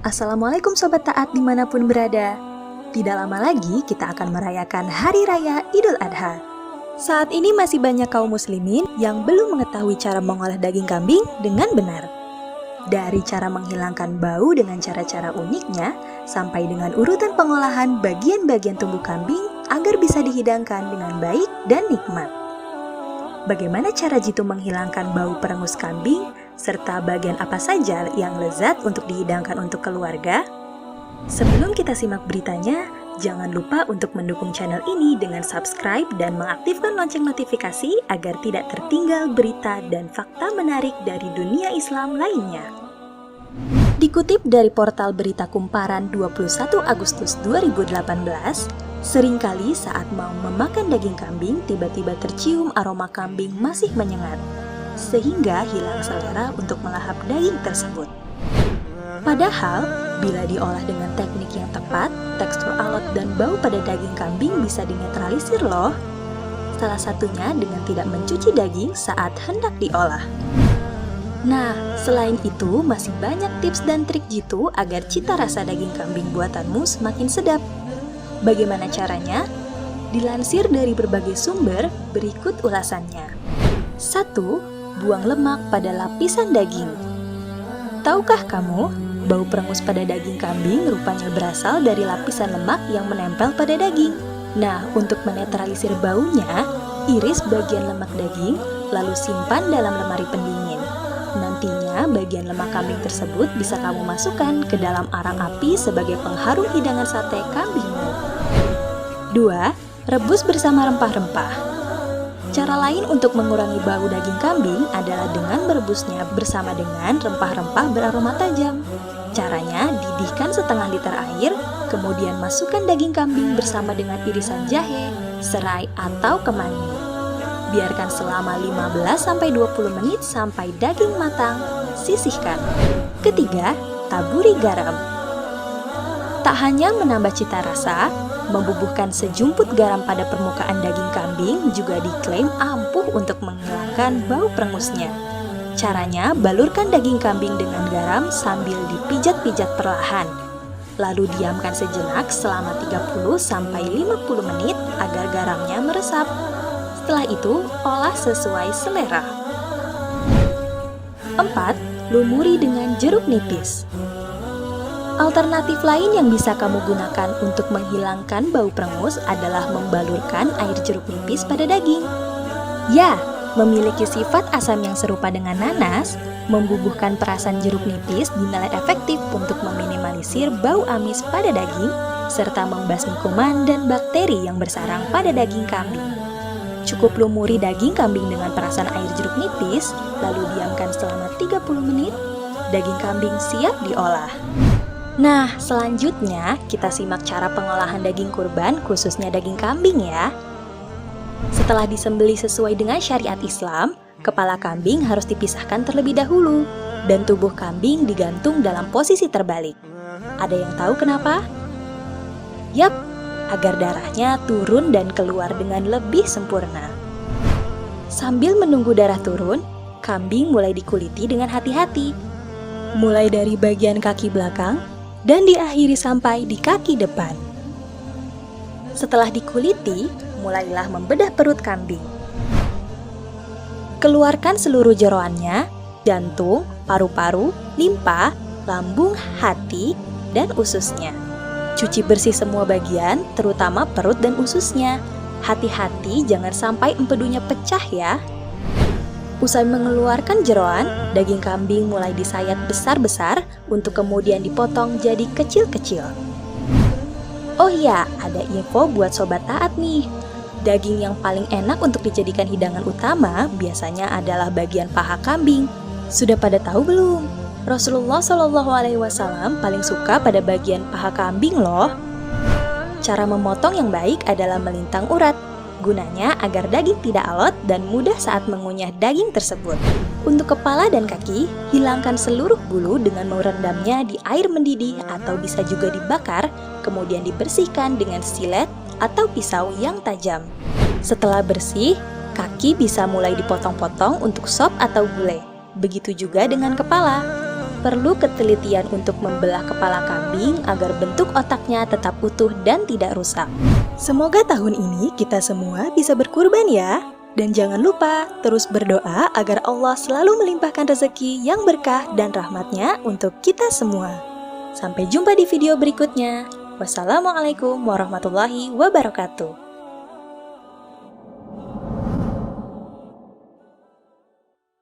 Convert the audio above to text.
Assalamualaikum Sobat Taat dimanapun berada. Tidak lama lagi kita akan merayakan Hari Raya Idul Adha. Saat ini masih banyak kaum muslimin yang belum mengetahui cara mengolah daging kambing dengan benar. Dari cara menghilangkan bau dengan cara-cara uniknya, sampai dengan urutan pengolahan bagian-bagian tubuh kambing agar bisa dihidangkan dengan baik dan nikmat. Bagaimana cara jitu menghilangkan bau perengus kambing, serta bagian apa saja yang lezat untuk dihidangkan untuk keluarga? Sebelum kita simak beritanya, jangan lupa untuk mendukung channel ini dengan subscribe dan mengaktifkan lonceng notifikasi agar tidak tertinggal berita dan fakta menarik dari dunia Islam lainnya. Dikutip dari portal berita Kumparan 21 Agustus 2018, seringkali saat mau memakan daging kambing tiba-tiba tercium aroma kambing masih menyengat, sehingga hilang selera untuk melahap daging tersebut. Padahal, bila diolah dengan teknik yang tepat, tekstur alot dan bau pada daging kambing bisa dinetralisir loh. Salah satunya dengan tidak mencuci daging saat hendak diolah. Nah, selain itu masih banyak tips dan trik jitu agar cita rasa daging kambing buatanmu semakin sedap. Bagaimana caranya? Dilansir dari berbagai sumber, berikut ulasannya. 1. Buang lemak pada lapisan daging. Tahukah kamu, bau perengus pada daging kambing rupanya berasal dari lapisan lemak yang menempel pada daging. Nah, untuk menetralisir baunya, iris bagian lemak daging, lalu simpan dalam lemari pendingin. Nantinya, bagian lemak kambing tersebut bisa kamu masukkan ke dalam arang api sebagai pengharum hidangan sate kambingmu. 2. Rebus bersama rempah-rempah. Cara lain untuk mengurangi bau daging kambing adalah dengan merebusnya bersama dengan rempah-rempah beraroma tajam. Caranya, didihkan setengah liter air, kemudian masukkan daging kambing bersama dengan irisan jahe, serai, atau kemangi. Biarkan selama 15-20 menit sampai daging matang, sisihkan. Ketiga, taburi garam. Tak hanya menambah cita rasa, membubuhkan sejumput garam pada permukaan daging kambing juga diklaim ampuh untuk menghilangkan bau perengusnya. Caranya, balurkan daging kambing dengan garam sambil dipijat-pijat perlahan. Lalu diamkan sejenak selama 30-50 menit agar garamnya meresap. Setelah itu, olah sesuai selera. 4. Lumuri dengan jeruk nipis. Alternatif lain yang bisa kamu gunakan untuk menghilangkan bau perengus adalah membalurkan air jeruk nipis pada daging. Ya, memiliki sifat asam yang serupa dengan nanas, membubuhkan perasan jeruk nipis dinilai efektif untuk meminimalisir bau amis pada daging, serta membasmi kuman dan bakteri yang bersarang pada daging kambing. Cukup lumuri daging kambing dengan perasan air jeruk nipis, lalu diamkan selama 30 menit, daging kambing siap diolah. Nah, selanjutnya kita simak cara pengolahan daging kurban khususnya daging kambing ya. Setelah disembelih sesuai dengan syariat Islam, kepala kambing harus dipisahkan terlebih dahulu dan tubuh kambing digantung dalam posisi terbalik. Ada yang tahu kenapa? Yap, agar darahnya turun dan keluar dengan lebih sempurna. Sambil menunggu darah turun, kambing mulai dikuliti dengan hati-hati. Mulai dari bagian kaki belakang, dan diakhiri sampai di kaki depan. Setelah dikuliti, mulailah membedah perut kambing. Keluarkan seluruh jeroannya, jantung, paru-paru, limpa, lambung, hati, dan ususnya. Cuci bersih semua bagian, terutama perut dan ususnya. Hati-hati jangan sampai empedunya pecah ya. Usai mengeluarkan jeroan, daging kambing mulai disayat besar-besar untuk kemudian dipotong jadi kecil-kecil. Oh iya, ada info buat sobat taat nih. Daging yang paling enak untuk dijadikan hidangan utama biasanya adalah bagian paha kambing. Sudah pada tahu belum? Rasulullah SAW paling suka pada bagian paha kambing loh. Cara memotong yang baik adalah melintang urat. Gunanya agar daging tidak alot dan mudah saat mengunyah daging tersebut. Untuk kepala dan kaki, hilangkan seluruh bulu dengan merendamnya di air mendidih atau bisa juga dibakar, kemudian dibersihkan dengan silet atau pisau yang tajam. Setelah bersih, kaki bisa mulai dipotong-potong untuk sop atau gulai. Begitu juga dengan kepala. perlu ketelitian untuk membelah kepala kambing agar bentuk otaknya tetap utuh dan tidak rusak. Semoga tahun ini kita semua bisa berkurban ya. Dan jangan lupa terus berdoa agar Allah selalu melimpahkan rezeki yang berkah dan rahmatnya untuk kita semua. Sampai jumpa di video berikutnya. Wassalamualaikum warahmatullahi wabarakatuh.